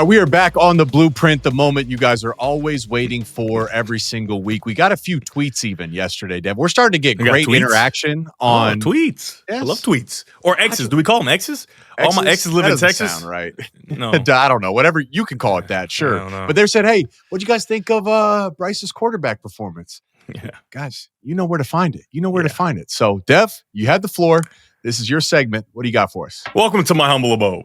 We are back on the blueprint, the moment you guys are always waiting for every single week. We got a few tweets even yesterday, Dev. We're starting to get great interaction on tweets. Yes. I love tweets. Or X's. Do we call them X's? All my exes live in Texas. Sound right. No. I don't know. Whatever you can call it that, sure. But they said, hey, what'd you guys think of Bryce's quarterback performance? Yeah. Guys, you know where to find it. You know where to find it. So, Dev, you had the floor. This is your segment. What do you got for us? Welcome to my humble abode.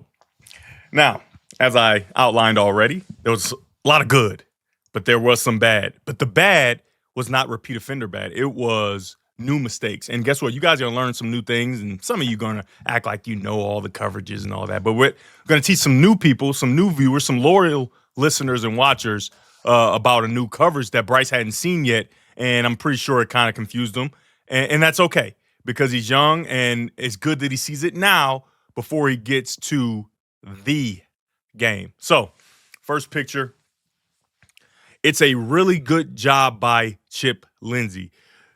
Now, as I outlined already, there was a lot of good, but there was some bad. But the bad was not repeat offender bad. It was new mistakes. And guess what? You guys are going to learn some new things, and some of you going to act like you know all the coverages and all that. But we're going to teach some new people, some new viewers, some loyal listeners and watchers about a new coverage that Bryce hadn't seen yet. And I'm pretty sure it kind of confused him. And that's okay because he's young, and it's good that he sees it now before he gets to the game. So, first picture. It's a really good job by Chip Lindsey.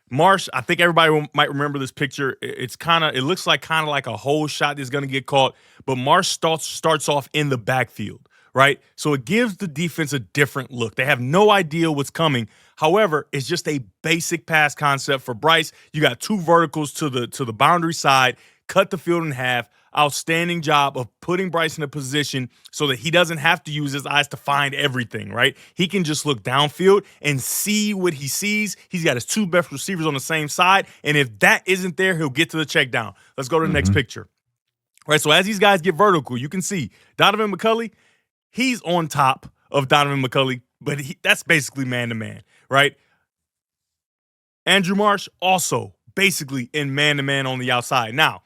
Marsh, I think everybody might remember this picture. It looks like a whole shot that's going to get caught, but Marsh starts off in the backfield, right? So it gives the defense a different look. They have no idea what's coming. However, it's just a basic pass concept for Bryce. You got two verticals to the boundary side, cut the field in half. Outstanding job of putting Bryce in a position so that he doesn't have to use his eyes to find everything, right? He can just look downfield and see what he sees. He's got his two best receivers on the same side, and if that isn't there, he'll get to the check down. Let's go to the next picture. All right, so as these guys get vertical, you can see Donovan McCulley, he's on top of Donovan McCulley, but that's basically man-to-man, right? Andrew Marsh also basically in man-to-man on the outside. Now,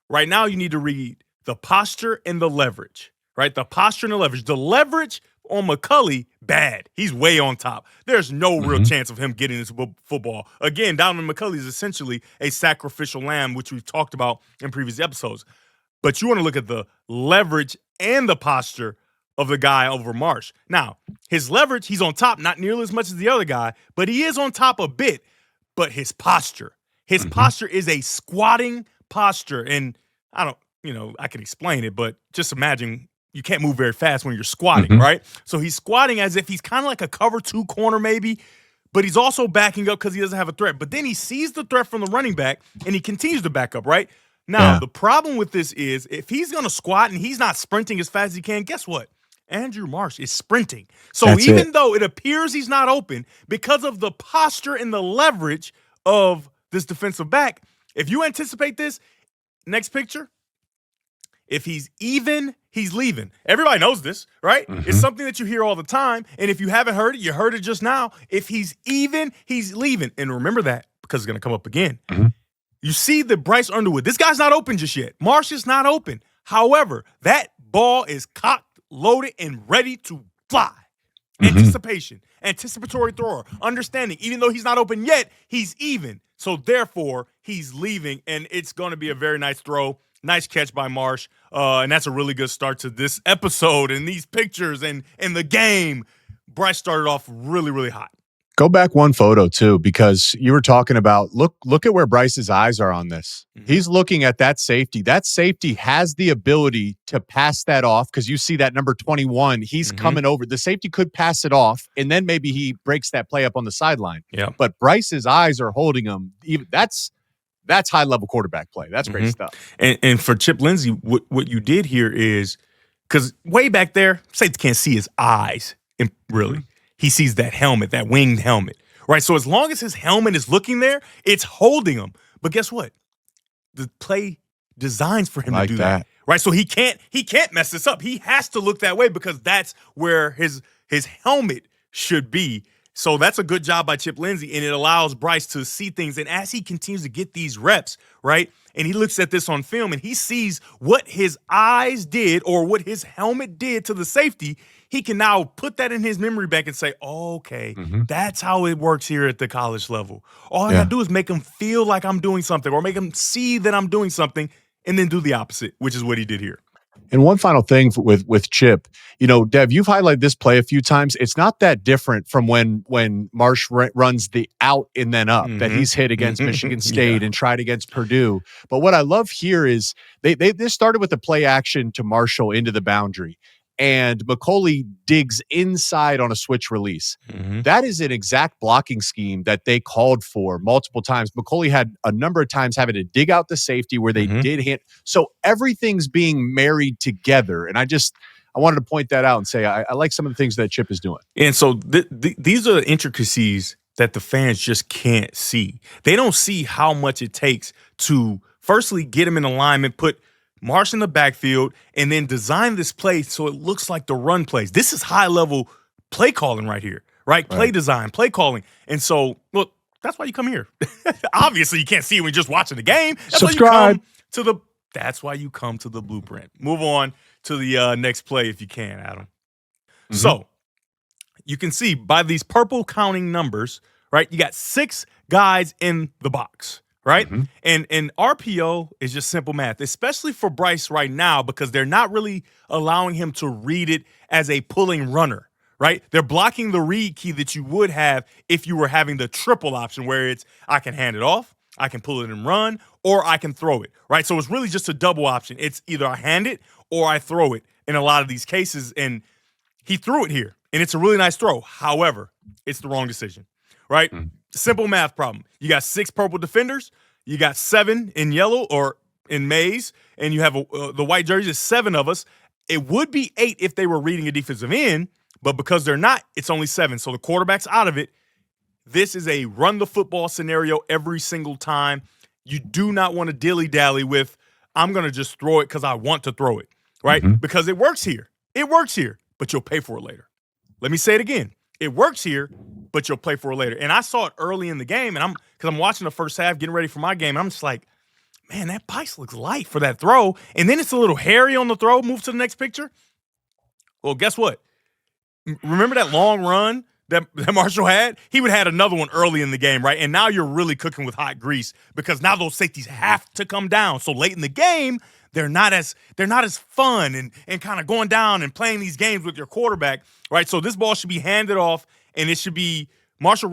right now, you need to read the posture and the leverage, right? The posture and the leverage. The leverage on McCulley, bad. He's way on top. There's no real chance of him getting this football. Again, Donovan McCulley is essentially a sacrificial lamb, which we've talked about in previous episodes. But you want to look at the leverage and the posture of the guy over Marsh. Now, his leverage, he's on top, not nearly as much as the other guy, but he is on top a bit. But his posture is a squatting posture, and I can explain it, but just imagine you can't move very fast when you're squatting, right? So he's squatting as if he's kind of like a cover two corner maybe, but he's also backing up because he doesn't have a threat. But then he sees the threat from the running back, and he continues to back up, right? Now, the problem with this is if he's going to squat and he's not sprinting as fast as he can, guess what? Andrew Marsh is sprinting. So even though it appears he's not open, because of the posture and the leverage of this defensive back, if you anticipate this, next picture, if he's even, he's leaving. Everybody knows this, right? It's something that you hear all the time. And if you haven't heard it, you heard it just now. If he's even, he's leaving. And remember that because it's going to come up again. You see the Bryce Underwood. This guy's not open just yet. Marsh is not open. However, that ball is cocked, loaded, and ready to fly. Anticipation, anticipatory thrower, understanding, even though he's not open yet, he's even. So therefore, he's leaving, and it's going to be a very nice throw. Nice catch by Marsh, and that's a really good start to this episode and these pictures and the game. Bryce started off really, really hot. Go back one photo, too, because you were talking about, look at where Bryce's eyes are on this. He's looking at that safety. That safety has the ability to pass that off because you see that number 21. He's coming over. The safety could pass it off, and then maybe he breaks that play up on the sideline. Yeah. But Bryce's eyes are holding him. That's high-level quarterback play. That's great stuff. And for Chip Lindsey, what you did here is, because way back there, safety can't see his eyes, really. He sees that helmet, that winged helmet, right? So as long as his helmet is looking there, it's holding him. But guess what? The play designs for him to do that, right? So he can't mess this up. He has to look that way because that's where his helmet should be. So that's a good job by Chip Lindsey, and it allows Bryce to see things. And as he continues to get these reps, right, and he looks at this on film and he sees what his eyes did or what his helmet did to the safety, he can now put that in his memory bank and say, oh, okay, that's how it works here at the college level. All I got to do is make him feel like I'm doing something or make him see that I'm doing something and then do the opposite, which is what he did here. And one final thing with Chip, Dev, you've highlighted this play a few times. It's not that different from when Marsh runs the out and then up that he's hit against Michigan State and tried against Purdue. But what I love here is they started with the play action to Marshall into the boundary. and McCauley digs inside on a switch release. Mm-hmm. That is an exact blocking scheme that they called for multiple times. McCauley had a number of times having to dig out the safety where they did hit. So everything's being married together. And I wanted to point that out and say I like some of the things that Chip is doing. And so these are the intricacies that the fans just can't see. They don't see how much it takes to firstly get him in alignment, put Marsh in the backfield, and then design this play so it looks like the run plays. This is high-level play calling right here, right? Play design, play calling. And so, look, that's why you come here. Obviously, you can't see it when you're just watching the game. That's Subscribe. That's why you come to the blueprint. Move on to the next play if you can, Adam. Mm-hmm. So, you can see by these purple counting numbers, right? You got 6 guys in the box, right? Mm-hmm. And RPO is just simple math, especially for Bryce right now because they're not really allowing him to read it as a pulling runner, right? They're blocking the read key that you would have if you were having the triple option where it's I can hand it off, I can pull it and run, or I can throw it, right? So it's really just a double option. It's either I hand it or I throw it in a lot of these cases, and he threw it here. And it's a really nice throw. However, it's the wrong decision, right? Simple math problem. You got 6 purple defenders. You got 7 in yellow or in maize. And you have the white jerseys, 7 of us. It would be 8 if they were reading a defensive end. But because they're not, it's only 7. So the quarterback's out of it. This is a run the football scenario every single time. You do not want to dilly-dally with, I'm going to just throw it because I want to throw it, right? Because it works here. It works here, but you'll pay for it later. Let me say it again. It works here, but you'll play for it later. And I saw it early in the game, and because I'm watching the first half, getting ready for my game, and I'm just like, man, that Bryce looks light for that throw. And then it's a little hairy on the throw. Move to the next picture. Well, guess what? Remember that long run that Marshall had? He would have had another one early in the game, right? And now you're really cooking with hot grease because now those safeties have to come down. So late in the game, they're not as fun and kind of going down and playing these games with your quarterback, right? So this ball should be handed off, and it should be Marshall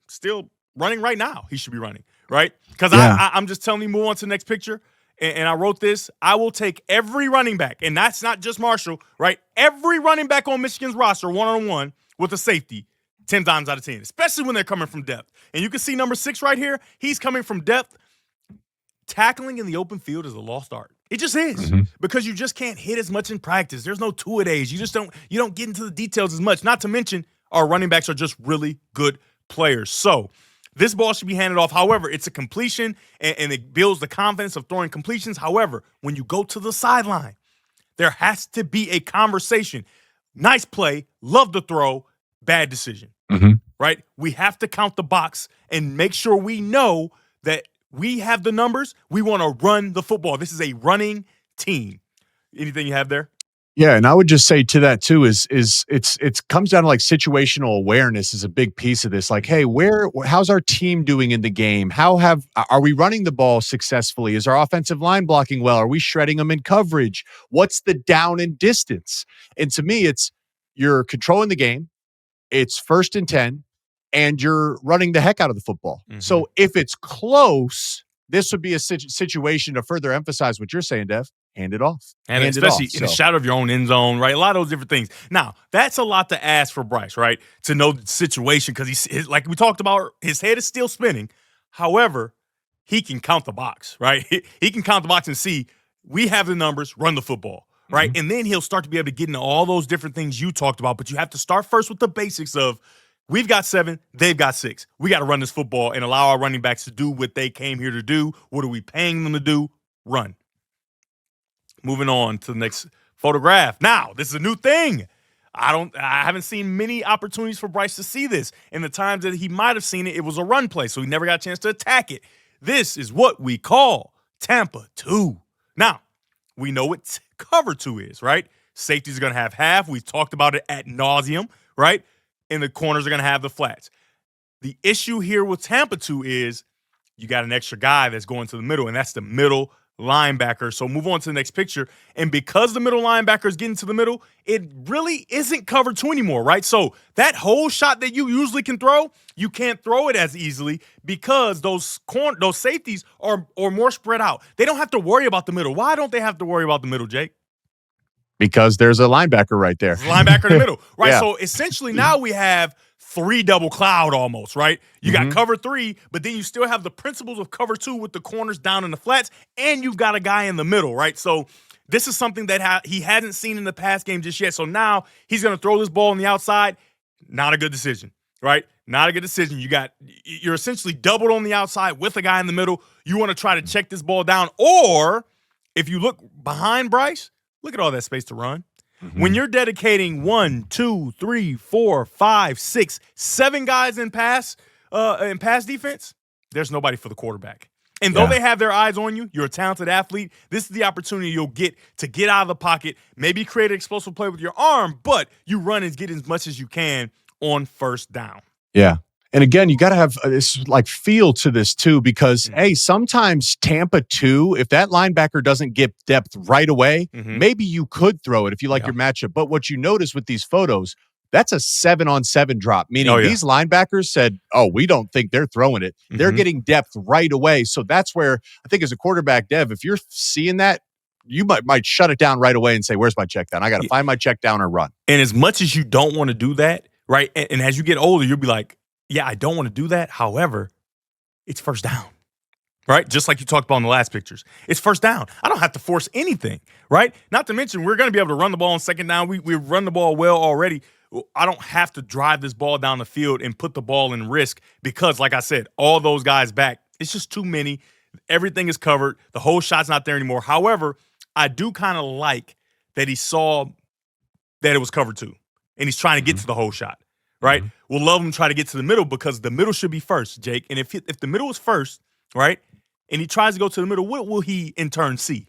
still running right now. He should be running, right? Because I'm just telling you, move on to the next picture. And I wrote this. I will take every running back, and that's not just Marshall, right? Every running back on Michigan's roster, one-on-one with a safety, 10 times out of 10, especially when they're coming from depth. And you can see number 6 right here. He's coming from depth. Tackling in the open field is a lost art. It just is because you just can't hit as much in practice. There's no two-a-days. You don't get into the details as much. Not to mention our running backs are just really good players. So this ball should be handed off. However, it's a completion and it builds the confidence of throwing completions. However, when you go to the sideline, there has to be a conversation. Nice play, love the throw, bad decision, right? We have to count the box and make sure we know that we have the numbers. We want to run the football. This is a running team. Anything you have there? Yeah, and I would just say to that too is it comes down to like situational awareness is a big piece of this. Like, hey, how's our team doing in the game? Are we running the ball successfully? Is our offensive line blocking well? Are we shredding them in coverage? What's the down and distance? And to me, it's you're controlling the game. It's 1st and 10. And you're running the heck out of the football. So if it's close, this would be a situation to further emphasize what you're saying, Dev. Hand it off. And especially in the shadow of your own end zone, right? A lot of those different things. Now, that's a lot to ask for Bryce, right? To know the situation because like we talked about, his head is still spinning. However, he can count the box, right? He can count the box and see we have the numbers, run the football, right? And then he'll start to be able to get into all those different things you talked about. But you have to start first with the basics of we've got 7, they've got 6. We got to run this football and allow our running backs to do what they came here to do. What are we paying them to do? Run. Moving on to the next photograph. Now, this is a new thing. I haven't seen many opportunities for Bryce to see this. In the times that he might have seen it, it was a run play, so he never got a chance to attack it. This is what we call Tampa 2. Now, we know what cover 2 is, right? Safeties are going to have half. We've talked about it ad nauseum, right? And the corners are going to have the flats. The issue here with Tampa 2 is you got an extra guy that's going to the middle, and that's the middle linebacker. So move on to the next picture. And because the middle linebacker is getting to the middle, it really isn't cover 2 anymore, right? So that whole shot that you usually can throw, you can't throw it as easily because those safeties are more spread out. They don't have to worry about the middle. Why don't they have to worry about the middle, Jake? Because there's a linebacker right there. There's a linebacker in the middle, right? Yeah. So essentially now we have 3 double cloud almost, right? You got cover 3, but then you still have the principles of cover 2 with the corners down in the flats, and you've got a guy in the middle, right? So this is something that he hasn't seen in the pass game just yet. So now he's going to throw this ball on the outside. Not a good decision, right? Not a good decision. You're essentially doubled on the outside with a guy in the middle. You want to try to check this ball down, or if you look behind Bryce, look at all that space to run. When you're dedicating 1, 2, 3, 4, 5, 6, 7 guys in pass defense, there's nobody for the quarterback. And though they have their eyes on you, you're a talented athlete, this is the opportunity you'll get to get out of the pocket, maybe create an explosive play with your arm, but you run and get as much as you can on first down. Yeah. And again, you got to have this like feel to this too, because hey, sometimes Tampa too, if that linebacker doesn't get depth right away, maybe you could throw it if you like your matchup. But what you notice with these photos, that's a 7-on-7 drop, meaning these linebackers said, oh, we don't think they're throwing it. They're getting depth right away. So that's where I think as a quarterback, Dev, if you're seeing that, you might shut it down right away and say, where's my check down? I got to find my check down or run. And as much as you don't want to do that, right? And as you get older, you'll be like, yeah, I don't want to do that. However, it's first down, right? Just like you talked about in the last pictures. It's first down. I don't have to force anything, right? Not to mention, we're going to be able to run the ball on second down. We run the ball well already. I don't have to drive this ball down the field and put the ball in risk because, like I said, all those guys back, it's just too many. Everything is covered. The whole shot's not there anymore. However, I do kind of like that he saw that it was covered 2, and he's trying to get to the whole shot. Right? We'll love him try to get to the middle because the middle should be first, Jake. And if the middle is first, right, and he tries to go to the middle, what will he in turn see?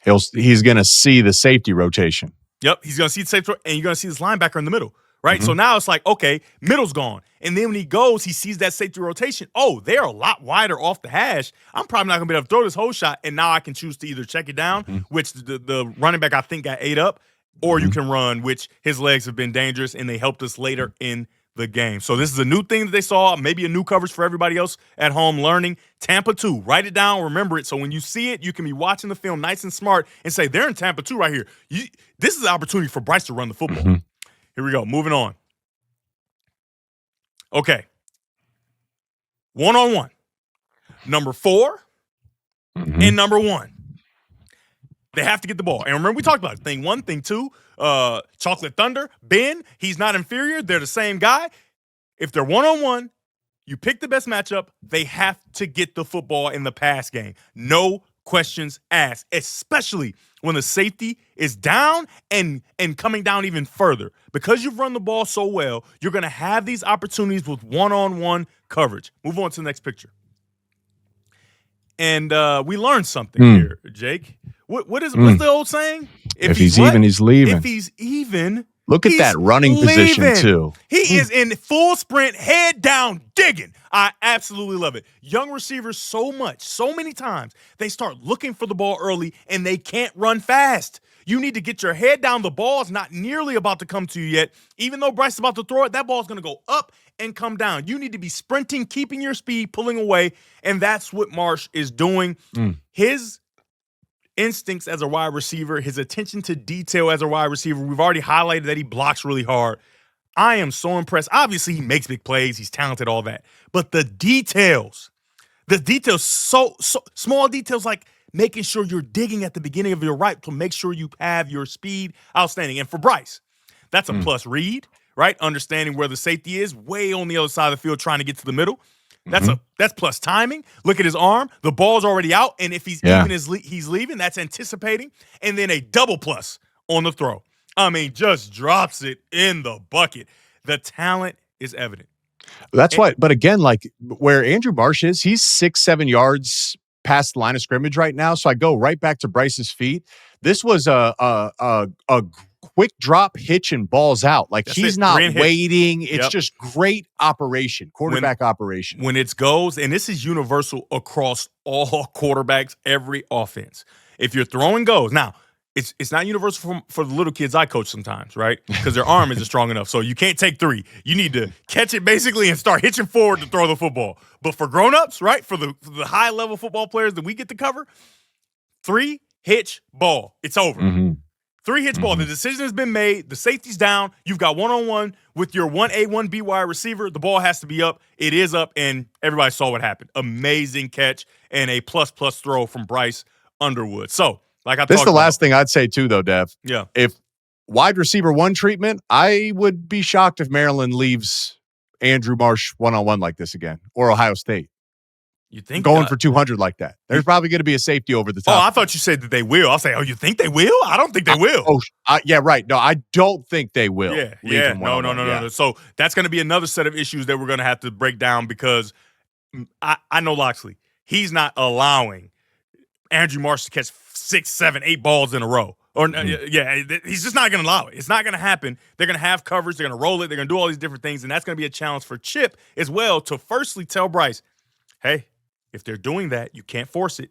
He's going to see the safety rotation. Yep, he's going to see the safety, and you're going to see this linebacker in the middle, right? So now it's like, okay, middle's gone. And then when he goes, he sees that safety rotation. Oh, they're a lot wider off the hash. I'm probably not going to be able to throw this whole shot, and now I can choose to either check it down, which the running back I think got ate up, or you can run, which his legs have been dangerous, and they helped us later in the game. So this is a new thing that they saw, maybe a new coverage for everybody else at home learning. Tampa 2, write it down, remember it. So when you see it, you can be watching the film nice and smart and say, they're in Tampa 2 right here. This is an opportunity for Bryce to run the football. Here we go, moving on. Okay. 1-on-1. Number 4 and number 1. They have to get the ball. And remember, we talked about it. Thing 1, thing 2, Chocolate Thunder, Ben, he's not inferior. They're the same guy. If they're 1-on-1, you pick the best matchup. They have to get the football in the pass game. No questions asked, especially when the safety is down and coming down even further. Because you've run the ball so well, you're going to have these opportunities with 1-on-1 coverage. Move on to the next picture. And we learned something here, Jake. What's the old saying? If he's even, he's leaving. If he's even, look at that running position too. He is in full sprint, head down, digging. I absolutely love it. Young receivers so many times, they start looking for the ball early and they can't run fast. You need to get your head down. The ball's not nearly about to come to you yet. Even though Bryce is about to throw it, that ball's going to go up and come down. You need to be sprinting, keeping your speed, pulling away, and that's what Marsh is doing. His instincts as a wide receiver, his attention to detail as a wide receiver, we've already highlighted that he blocks really hard. I am so impressed. Obviously, he makes big plays. He's talented, all that. But the details, so small details like making sure you're digging at the beginning of your right to make sure you have your speed outstanding. And for Bryce, that's a plus read, right? Understanding where the safety is, way on the other side of the field trying to get to the middle. That's plus timing. Look at his arm. The ball's already out, and if he's even as he's leaving, that's anticipating. And then a double plus on the throw. I mean, just drops it in the bucket. The talent is evident. That's why. But again, like where Andrew Marsh is, he's 6-7 yards past the line of scrimmage right now. So I go right back to Bryce's feet. This was a quick drop, hitch, and balls out. Like he's not waiting. It's just great operation, quarterback operation. When it goes, and this is universal across all quarterbacks, every offense. If you're throwing goes, now it's not universal for the little kids I coach sometimes, right? Because their arm isn't strong enough. So you can't take 3. You need to catch it basically and start hitching forward to throw the football. But for grown-ups, right, for the high-level football players that we get to cover, 3, hitch, ball. It's over. 3 hits ball. The decision has been made. The safety's down. You've got one-on-one with your 1A, 1B wide receiver. The ball has to be up. It is up, and everybody saw what happened. Amazing catch and a plus throw from Bryce Underwood. So, like I talked about. This is the last thing I'd say, too, though, Dev. Yeah. If wide receiver 1 treatment, I would be shocked if Maryland leaves Andrew Marsh one-on-one like this again, or Ohio State. You think going for 200 like that? There's probably going to be a safety over the top. Oh, I thought you said that they will. I'll say, oh, you think they will? I don't think they will. Yeah, right. No, I don't think they will. Yeah. No. So that's going to be another set of issues that we're going to have to break down because I know Loxley. He's not allowing Andrew Marsh to catch 6, 7, 8 balls in a row. He's just not going to allow it. It's not going to happen. They're going to have coverage. They're going to roll it. They're going to do all these different things, and that's going to be a challenge for Chip as well to firstly tell Bryce, hey, if they're doing that, you can't force it.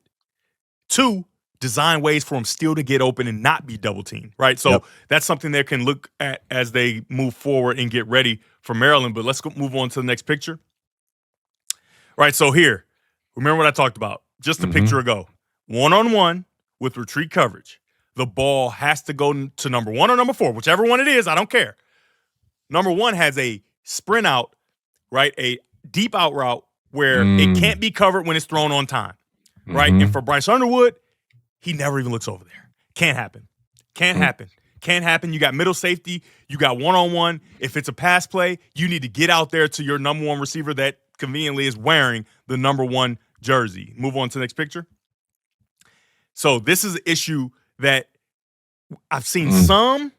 2, design ways for them still to get open and not be double teamed, right? So that's something they can look at as they move forward and get ready for Maryland. But let's move on to the next picture. Right, so here, remember what I talked about just a picture ago. One-on-one with retreat coverage. The ball has to go to number 1 or number 4, whichever one it is, I don't care. Number 1 has a sprint out, right, a deep out route, where it can't be covered when it's thrown on time, right? And for Bryce Underwood, he never even looks over there. Can't happen. Can't happen. You got middle safety. You got one-on-one. If it's a pass play, you need to get out there to your number 1 receiver that conveniently is wearing the number 1 jersey. Move on to the next picture. So this is an issue that I've seen some,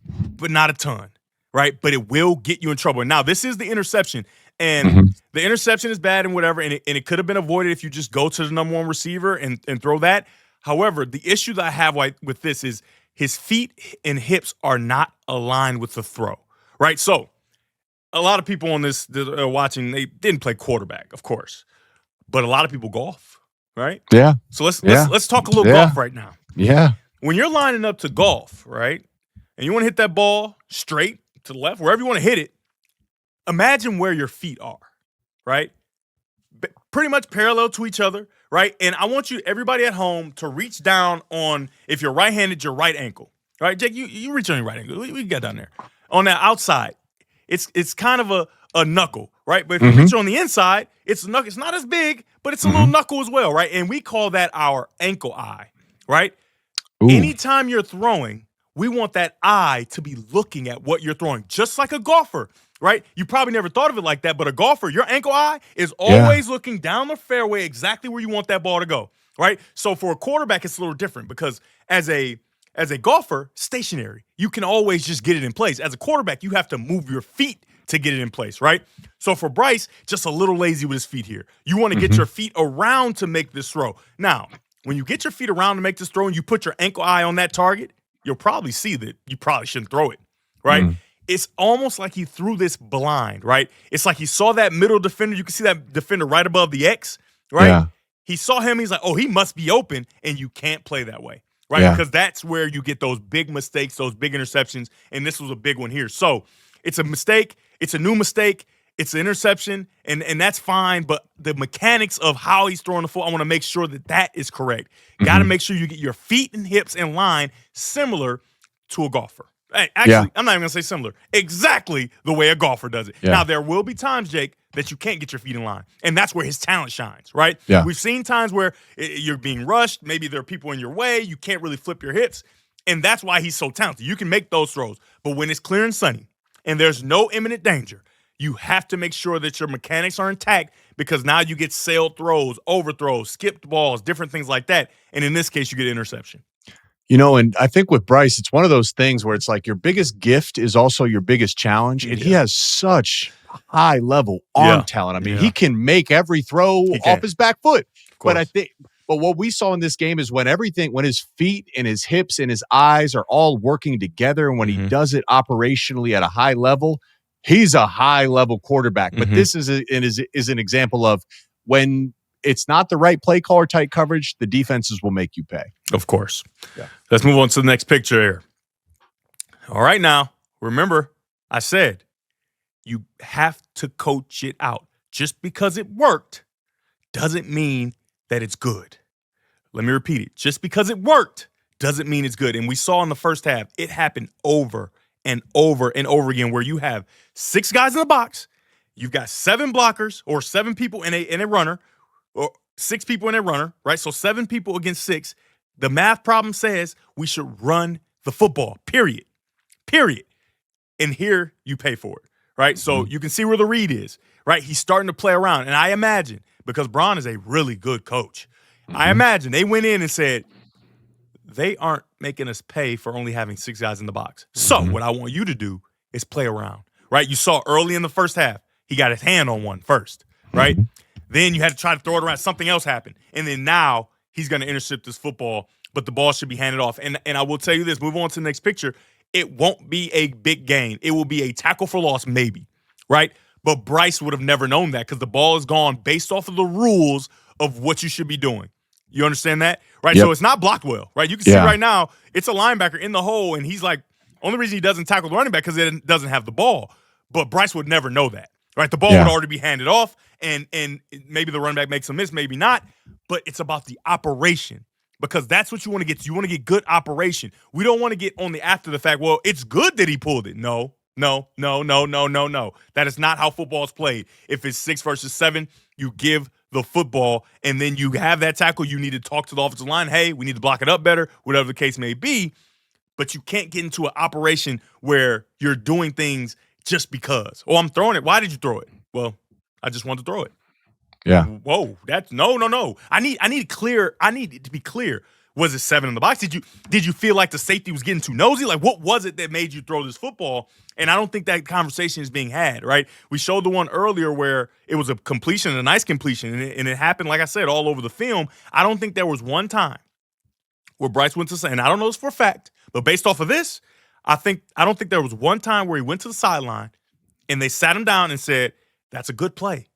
but not a ton, right? But it will get you in trouble. Now, this is the interception. And the interception is bad and whatever, and it could have been avoided if you just go to the number 1 receiver and throw that. However, the issue that I have with this is his feet and hips are not aligned with the throw, right? So a lot of people on this that are watching, they didn't play quarterback, of course, but a lot of people golf, right? Yeah. So let's talk a little golf right now. Yeah. When you're lining up to golf, right, and you want to hit that ball straight to the left, wherever you want to hit it, imagine where your feet are, right? Pretty much parallel to each other, right? And I want everybody at home, to reach down on, if you're right-handed, your right ankle, right? Jake, you reach on your right ankle. We got down there. On that outside, it's kind of a knuckle, right? But if you reach on the inside, it's a knuckle. It's not as big, but it's a little knuckle as well, right? And we call that our ankle eye, right? Ooh. Anytime you're throwing, we want that eye to be looking at what you're throwing, just like a golfer. Right? You probably never thought of it like that, but a golfer, your ankle eye is always looking down the fairway exactly where you want that ball to go, right? So for a quarterback, it's a little different because as a golfer, stationary, you can always just get it in place. As a quarterback, you have to move your feet to get it in place, right? So for Bryce, just a little lazy with his feet here. You want to get your feet around to make this throw. Now, when you get your feet around to make this throw and you put your ankle eye on that target, you'll probably see that you probably shouldn't throw it, right? It's almost like he threw this blind, right? It's like he saw that middle defender. You can see that defender right above the X, right? Yeah. He saw him. He's like, oh, he must be open, and you can't play that way, right? Yeah. Because that's where you get those big mistakes, those big interceptions, and this was a big one here. So it's a mistake. It's a new mistake. It's an interception, and that's fine, but the mechanics of how he's throwing the football, I want to make sure that is correct. Got to make sure you get your feet and hips in line similar to a golfer. Actually, I'm not even going to say similar. Exactly the way a golfer does it. Yeah. Now, there will be times, Jake, that you can't get your feet in line, and that's where his talent shines, right? Yeah. We've seen times where you're being rushed. Maybe there are people in your way. You can't really flip your hips, and that's why he's so talented. You can make those throws, but when it's clear and sunny and there's no imminent danger, you have to make sure that your mechanics are intact because now you get sailed throws, overthrows, skipped balls, different things like that, and in this case, you get interception. You know, and I think with Bryce, it's one of those things where it's like your biggest gift is also your biggest challenge. And he has such high-level arm talent. I mean, he can make every throw off his back foot. But what we saw in this game is when his feet and his hips and his eyes are all working together, and when he does it operationally at a high level, he's a high-level quarterback. But this is an example of when it's not the right play call or tight coverage, the defenses will make you pay. Of course. Yeah. Let's move on to the next picture here. All right, now, remember, I said you have to coach it out. Just because it worked doesn't mean that it's good. Let me repeat it. Just because it worked doesn't mean it's good. And we saw in the first half, it happened over and over and over again where you have 6 guys in the box, you've got 7 blockers or 7 people in a runner, or 6 people in a runner, right? So 7 people against 6. The math problem says we should run the football, period. And here you pay for it, right? So you can see where the read is, right? He's starting to play around. And I imagine, because Braun is a really good coach, I imagine they went in and said, they aren't making us pay for only having 6 guys in the box. So what I want you to do is play around, right? You saw early in the first half, he got his hand on one first, right? Then you had to try to throw it around. Something else happened. And then now he's going to intercept this football, but the ball should be handed off. And I will tell you this, move on to the next picture. It won't be a big gain. It will be a tackle for loss, maybe, right? But Bryce would have never known that because the ball is gone based off of the rules of what you should be doing. You understand that? Right? Yep. So it's not blocked well, right? You can see right now, it's a linebacker in the hole, and he's like, only reason he doesn't tackle the running back because it doesn't have the ball. But Bryce would never know that, right? The ball would already be handed off, and maybe the running back makes a miss, maybe not. But it's about the operation because that's what you want to get. You want to get good operation. We don't want to get on the after the fact, well, it's good that he pulled it. No. That is not how football is played. If it's 6 versus 7, you give the football, and then you have that tackle. You need to talk to the offensive line. Hey, we need to block it up better, whatever the case may be. But you can't get into an operation where you're doing things just because. Oh, I'm throwing it. Why did you throw it? Well, I just wanted to throw it. Yeah. Whoa, that's no. I need it to be clear. Was it 7 in the box? Did you feel like the safety was getting too nosy? Like, what was it that made you throw this football? And I don't think that conversation is being had, right? We showed the one earlier where it was a completion, a nice completion, and it happened, like I said, all over the film. I don't think there was one time where Bryce went to say, and I don't know this for a fact, but based off of this, I don't think there was one time where he went to the sideline and they sat him down and said, that's a good play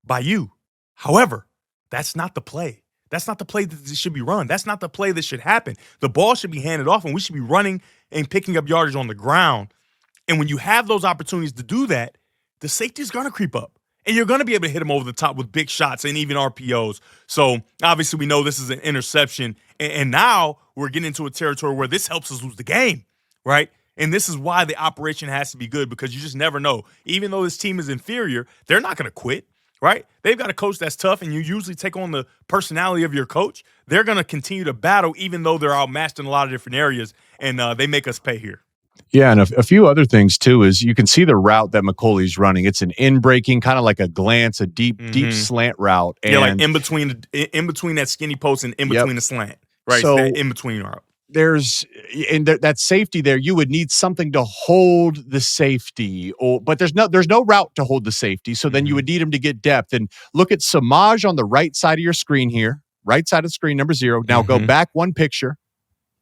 by you. However, that's not the play. That's not the play that should be run. That's not the play that should happen. The ball should be handed off, and we should be running and picking up yardage on the ground. And when you have those opportunities to do that, the safety is going to creep up. And you're going to be able to hit him over the top with big shots and even RPOs. So, obviously, we know this is an interception. And now we're getting into a territory where this helps us lose the game, right? And this is why the operation has to be good because you just never know. Even though this team is inferior, they're not going to quit. Right? They've got a coach that's tough, and you usually take on the personality of your coach. They're going to continue to battle, even though they're outmatched in a lot of different areas, and they make us pay here. Yeah, and a few other things, too, is you can see the route that McCauley's running. It's an in-breaking, kind of like a glance, a deep slant route. And like in between that skinny post and in between the slant. Right? So that in-between route. There's that safety there. You would need something to hold the safety, but there's no route to hold the safety. So then you would need him to get depth. And look at Samaj on the right side of your screen here, right side of screen, number 0. Now go back one picture.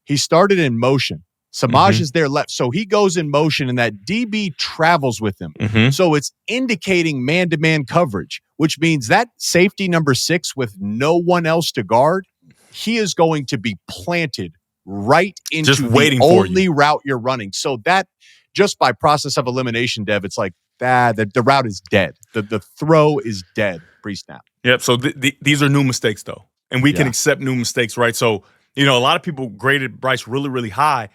He started in motion. Samaj is there left, so he goes in motion, and that DB travels with him. So it's indicating man-to-man coverage, which means that safety number 6 with no one else to guard, he is going to be planted right into just waiting the for only you. route you're running. So that just by process of elimination, Dev, it's like the route is dead. The throw is dead pre-snap. Yep. So these are new mistakes, though, and we can accept new mistakes, right? So a lot of people graded Bryce really, really high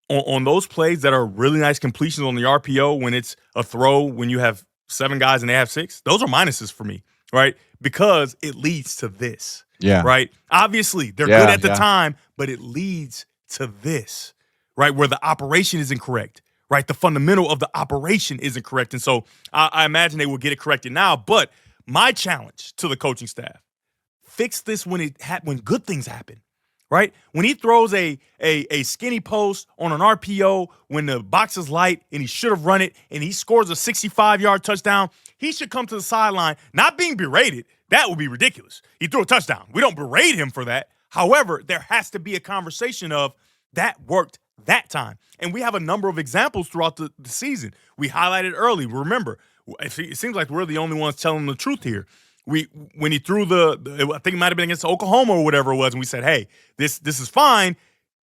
on those plays that are really nice completions on the RPO when it's a throw when you have 7 guys and they have 6. Those are minuses for me, right? Because it leads to this. Yeah. Right? Obviously, they're good at the time, but it leads to this, right? Where the operation is incorrect, right? The fundamental of the operation isn't correct. And so I imagine they will get it corrected now. But my challenge to the coaching staff, fix this when good things happen, right? When he throws a skinny post on an RPO when the box is light and he should have run it and he scores a 65-yard touchdown, he should come to the sideline not being berated. That would be ridiculous. He threw a touchdown. We don't berate him for that. However, there has to be a conversation of that worked that time. And we have a number of examples throughout the season. We highlighted early. Remember, it seems like we're the only ones telling the truth here. When he threw I think it might have been against Oklahoma or whatever it was, and we said, hey, this is fine.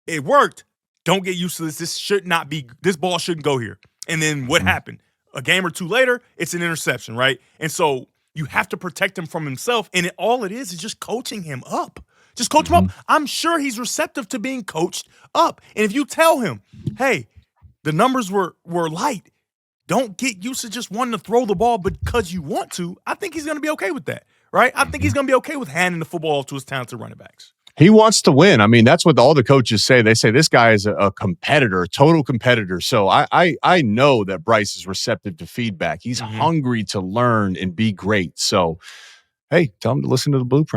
It worked. Don't get used to this. This ball shouldn't go here. And then what happened? A game or two later, it's an interception, right? And so you have to protect him from himself. And all it is just coaching him up. Just coach him up. I'm sure he's receptive to being coached up. And if you tell him, hey, the numbers were light, don't get used to just wanting to throw the ball because you want to, I think he's going to be okay with that, right? I think he's going to be okay with handing the football to his talented running backs. He wants to win. I mean, that's what all the coaches say. They say this guy is a competitor, a total competitor. So I know that Bryce is receptive to feedback. He's hungry to learn and be great. So, hey, tell him to listen to the blueprint.